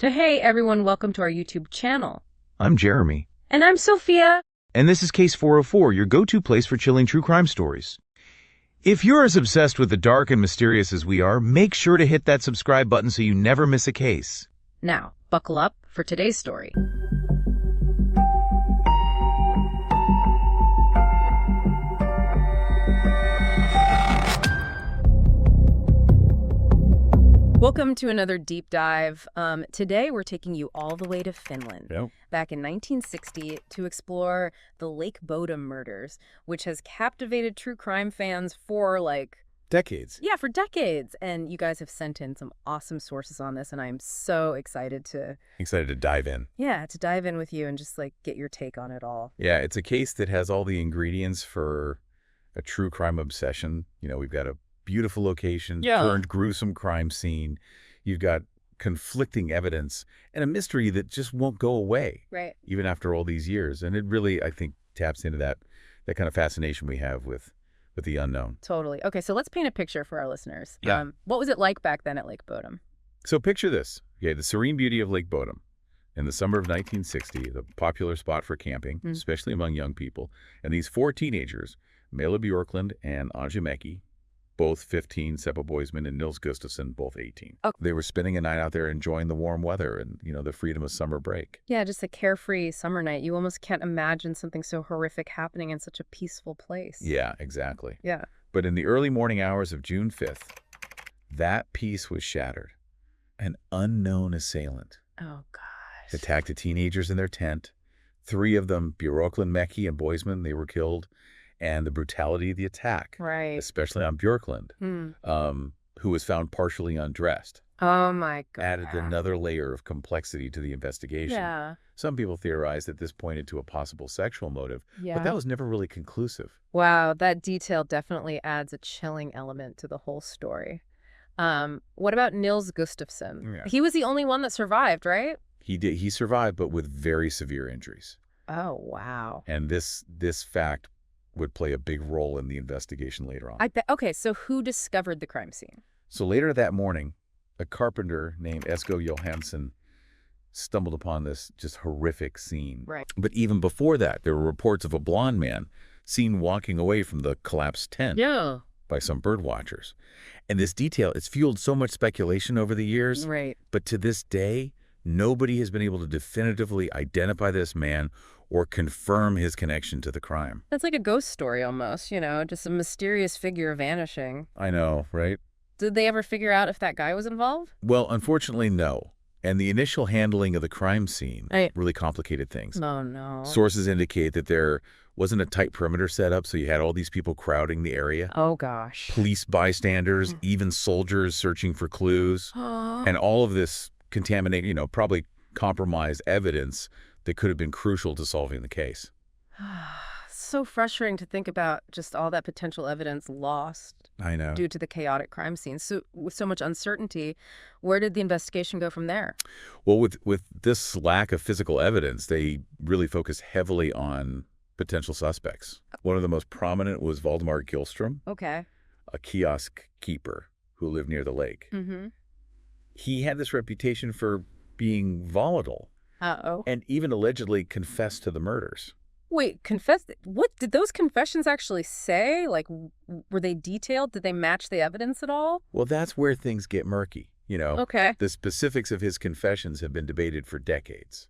So hey everyone, welcome to our YouTube channel. I'm Jeremy. And I'm Sophia. And this is Case 404, your go-to place for chilling true crime stories. If you're as obsessed with the dark and mysterious as we are, make sure to hit that subscribe button so you never miss a case. Now, buckle up for today's story. Welcome to another deep dive. Today we're taking you all the way to Finland, back in 1960, to explore the Lake Bodom murders, which has captivated true crime fans for decades. Yeah, for decades. And you guys have sent in some awesome sources on this, and I'm so excited to dive in. Yeah, to dive in with you and just get your take on it all. Yeah, it's a case that has all the ingredients for a true crime obsession. You know, we've got a beautiful location, turned gruesome crime scene. You've got conflicting evidence and a mystery that just won't go away, right? Even after all these years. And it really, I think, taps into that kind of fascination we have with the unknown. Totally. Okay, so let's paint a picture for our listeners. Yeah. What was it like back then at Lake Bodom? So picture this. Okay, the serene beauty of Lake Bodom. In the summer of 1960, the popular spot for camping, especially among young people. And these four teenagers, Mela Bjorklund and Anja Mecki, both 15, Seppo Boisman and Nils Gustafsson, both 18. Okay. They were spending a night out there enjoying the warm weather and, the freedom of summer break. Yeah, just a carefree summer night. You almost can't imagine something so horrific happening in such a peaceful place. Yeah, exactly. Yeah. But in the early morning hours of June 5th, that peace was shattered. An unknown assailant attacked the teenagers in their tent. Three of them, Bjorklund, Mecki, and Boisman, they were killed. And the brutality of the attack, especially on Bjorklund, who was found partially undressed. Oh, my God. Added another layer of complexity to the investigation. Yeah. Some people theorize that this pointed to a possible sexual motive, but that was never really conclusive. Wow, that detail definitely adds a chilling element to the whole story. What about Nils Gustafsson? Yeah. He was the only one that survived, right? He did. He survived, but with very severe injuries. Oh, wow. And this fact would play a big role in the investigation later on. Okay, so who discovered the crime scene? So later that morning, a carpenter named Esko Johansson stumbled upon this just horrific scene. Right. But even before that, there were reports of a blonde man seen walking away from the collapsed tent by some bird watchers. And this detail, it's fueled so much speculation over the years. Right. But to this day, nobody has been able to definitively identify this man or confirm his connection to the crime. That's like a ghost story almost, just a mysterious figure vanishing. I know, right? Did they ever figure out if that guy was involved? Well, unfortunately, no. And the initial handling of the crime scene really complicated things. Oh, no. Sources indicate that there wasn't a tight perimeter set up, so you had all these people crowding the area. Oh, gosh. Police bystanders, even soldiers searching for clues. And all of this contaminated, probably compromised evidence that could have been crucial to solving the case. So frustrating to think about just all that potential evidence lost. I know. Due to the chaotic crime scene. So with so much uncertainty, where did the investigation go from there? Well, with this lack of physical evidence, they really focused heavily on potential suspects. One of the most prominent was Valdemar Gillstrom, a kiosk keeper who lived near the lake. He had this reputation for being volatile. And even allegedly confessed to the murders. Wait, confessed? What did those confessions actually say? Were they detailed? Did they match the evidence at all? Well, that's where things get murky, Okay. The specifics of his confessions have been debated for decades.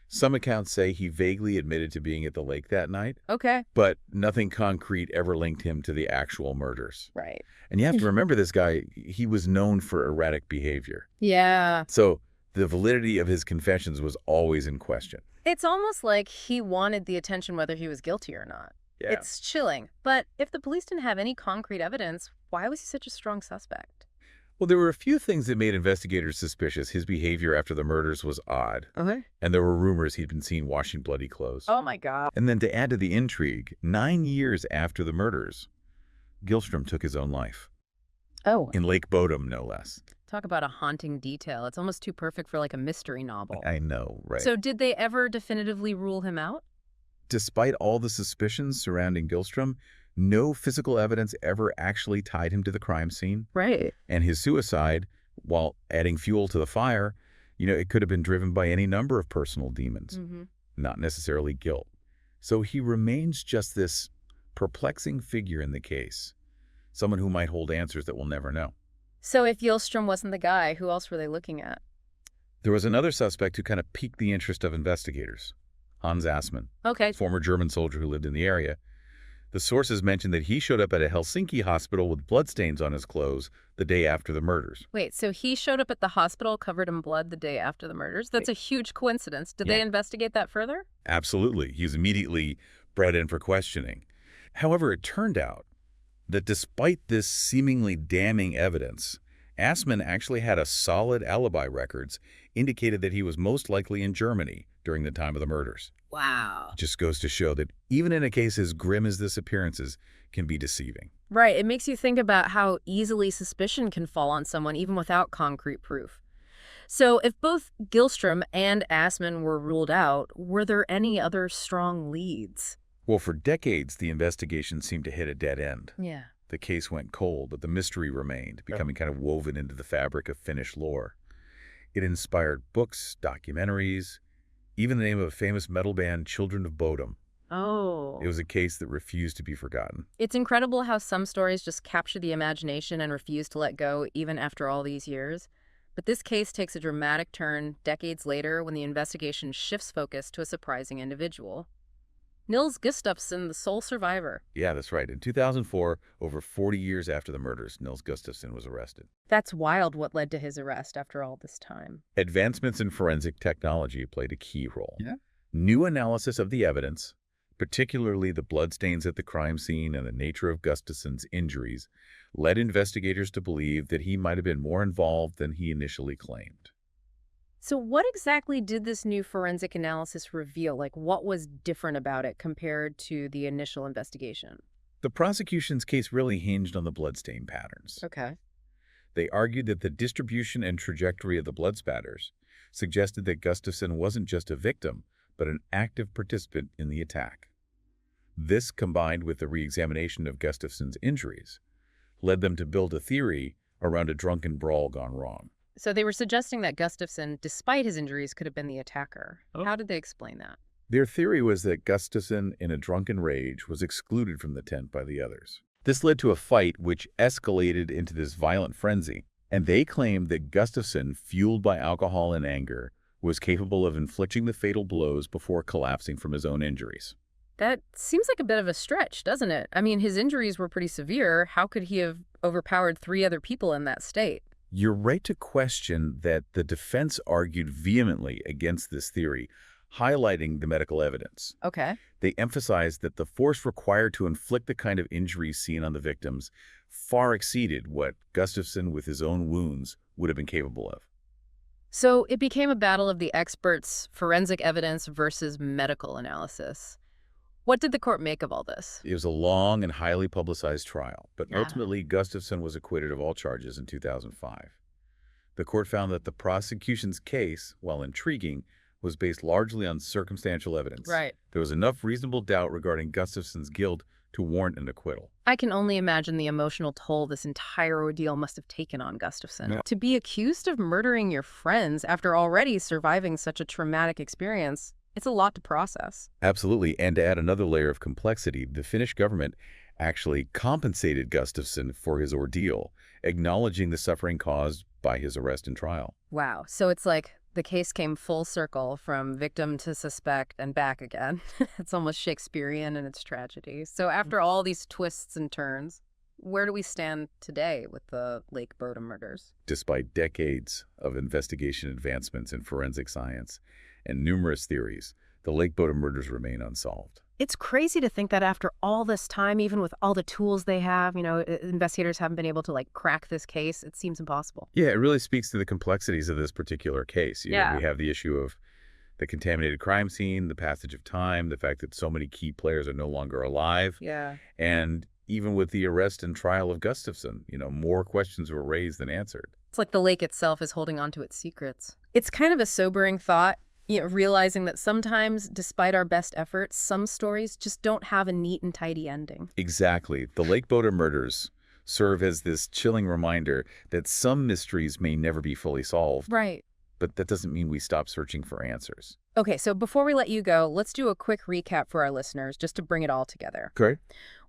Some accounts say he vaguely admitted to being at the lake that night. Okay. But nothing concrete ever linked him to the actual murders. Right. And you have to remember this guy, he was known for erratic behavior. Yeah. So the validity of his confessions was always in question. It's almost like he wanted the attention whether he was guilty or not. Yeah. It's chilling. But if the police didn't have any concrete evidence, why was he such a strong suspect? Well, there were a few things that made investigators suspicious. His behavior after the murders was odd. Okay. And there were rumors he'd been seen washing bloody clothes. Oh, my God. And then to add to the intrigue, 9 years after the murders, Gillstrom took his own life. Oh. In Lake Bodom, no less. Talk about a haunting detail. It's almost too perfect for a mystery novel. I know, right? So did they ever definitively rule him out? Despite all the suspicions surrounding Gillstrom, no physical evidence ever actually tied him to the crime scene. Right. And his suicide, while adding fuel to the fire, It could have been driven by any number of personal demons, not necessarily guilt. So he remains just this perplexing figure in the case, someone who might hold answers that we'll never know. So if Gillstrom wasn't the guy, who else were they looking at? There was another suspect who kind of piqued the interest of investigators, Hans Assmann, former German soldier who lived in the area. The sources mentioned that he showed up at a Helsinki hospital with bloodstains on his clothes the day after the murders. Wait, so he showed up at the hospital covered in blood the day after the murders? That's a huge coincidence. Did they investigate that further? Absolutely. He was immediately brought in for questioning. However, it turned out that despite this seemingly damning evidence, Assmann actually had a solid alibi records indicated that he was most likely in Germany during the time of the murders. Wow. It just goes to show that even in a case as grim as this appearances can be deceiving. Right. It makes you think about how easily suspicion can fall on someone even without concrete proof. So if both Gillstrom and Assmann were ruled out, were there any other strong leads? Well, for decades, the investigation seemed to hit a dead end. Yeah. The case went cold, but the mystery remained, becoming kind of woven into the fabric of Finnish lore. It inspired books, documentaries, even the name of a famous metal band, Children of Bodom. Oh. It was a case that refused to be forgotten. It's incredible how some stories just capture the imagination and refuse to let go even after all these years. But this case takes a dramatic turn decades later when the investigation shifts focus to a surprising individual. Nils Gustafsson, the sole survivor. Yeah, that's right. In 2004, over 40 years after the murders, Nils Gustafsson was arrested. That's wild what led to his arrest after all this time. Advancements in forensic technology played a key role. Yeah. New analysis of the evidence, particularly the bloodstains at the crime scene and the nature of Gustafsson's injuries, led investigators to believe that he might have been more involved than he initially claimed. So what exactly did this new forensic analysis reveal? Like, what was different about it compared to the initial investigation? The prosecution's case really hinged on the bloodstain patterns. Okay. They argued that the distribution and trajectory of the blood spatters suggested that Gustafsson wasn't just a victim, but an active participant in the attack. This, combined with the re-examination of Gustafsson's injuries, led them to build a theory around a drunken brawl gone wrong. So they were suggesting that Gustafsson, despite his injuries, could have been the attacker. How did they explain that? Their theory was that Gustafsson, in a drunken rage, was excluded from the tent by the others. This led to a fight which escalated into this violent frenzy, and they claimed that Gustafsson, fueled by alcohol and anger, was capable of inflicting the fatal blows before collapsing from his own injuries. That seems like a bit of a stretch, doesn't it? I mean, his injuries were pretty severe. How could he have overpowered 3 other people in that state? You're right to question that the defense argued vehemently against this theory, highlighting the medical evidence. Okay. They emphasized that the force required to inflict the kind of injuries seen on the victims far exceeded what Gustafsson, with his own wounds, would have been capable of. So it became a battle of the experts, forensic evidence versus medical analysis. What did the court make of all this? It was a long and highly publicized trial, but ultimately Gustafsson was acquitted of all charges in 2005. The court found that the prosecution's case, while intriguing, was based largely on circumstantial evidence. Right. There was enough reasonable doubt regarding Gustafsson's guilt to warrant an acquittal. I can only imagine the emotional toll this entire ordeal must have taken on Gustafsson. Yeah. To be accused of murdering your friends after already surviving such a traumatic experience, it's a lot to process. Absolutely. And to add another layer of complexity, the Finnish government actually compensated Gustafsson for his ordeal, acknowledging the suffering caused by his arrest and trial. Wow. So it's like the case came full circle from victim to suspect and back again. It's almost Shakespearean in its tragedy. So after all these twists and turns, where do we stand today with the Lake Bodom murders? Despite decades of investigation advancements in forensic science and numerous theories, the Lake Bodom murders remain unsolved. It's crazy to think that after all this time, even with all the tools they have, investigators haven't been able to crack this case. It seems impossible. Yeah, it really speaks to the complexities of this particular case. We have the issue of the contaminated crime scene, the passage of time, the fact that so many key players are no longer alive. Yeah. And even with the arrest and trial of Gustafsson, more questions were raised than answered. It's like the lake itself is holding on to its secrets. It's kind of a sobering thought. Realizing that sometimes, despite our best efforts, some stories just don't have a neat and tidy ending. Exactly. The Lake Bodom murders serve as this chilling reminder that some mysteries may never be fully solved. Right. but that doesn't mean we stop searching for answers. Okay, so before we let you go, let's do a quick recap for our listeners, just to bring it all together. Okay.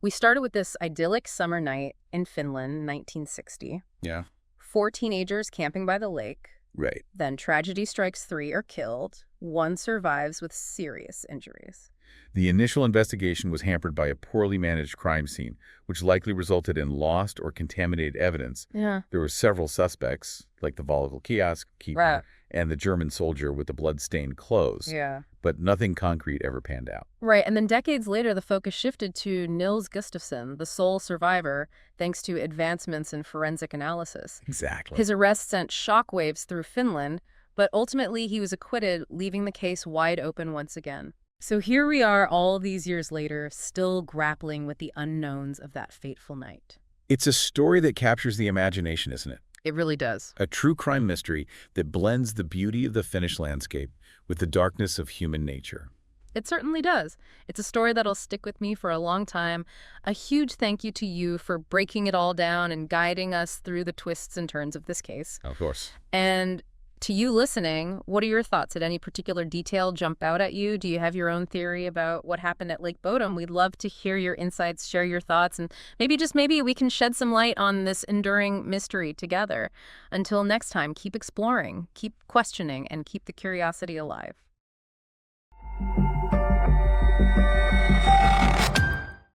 We started with this idyllic summer night in Finland, 1960. Yeah. 4 teenagers camping by the lake. Right. Then tragedy strikes, 3 are killed. 1 survives with serious injuries. The initial investigation was hampered by a poorly managed crime scene, which likely resulted in lost or contaminated evidence. Yeah. There were several suspects, like the volatile kiosk keeper and the German soldier with the blood-stained clothes. Yeah. But nothing concrete ever panned out. Right, and then decades later, the focus shifted to Nils Gustafsson, the sole survivor, thanks to advancements in forensic analysis. Exactly. His arrest sent shockwaves through Finland, but ultimately he was acquitted, leaving the case wide open once again. So here we are all these years later, still grappling with the unknowns of that fateful night. It's a story that captures the imagination, isn't it? It really does. A true crime mystery that blends the beauty of the Finnish landscape with the darkness of human nature. It certainly does. It's a story that'll stick with me for a long time. A huge thank you to you for breaking it all down and guiding us through the twists and turns of this case. Of course. And to you listening, what are your thoughts? Did any particular detail jump out at you? Do you have your own theory about what happened at Lake Bodom? We'd love to hear your insights, share your thoughts, and maybe we can shed some light on this enduring mystery together. Until next time, keep exploring, keep questioning, and keep the curiosity alive.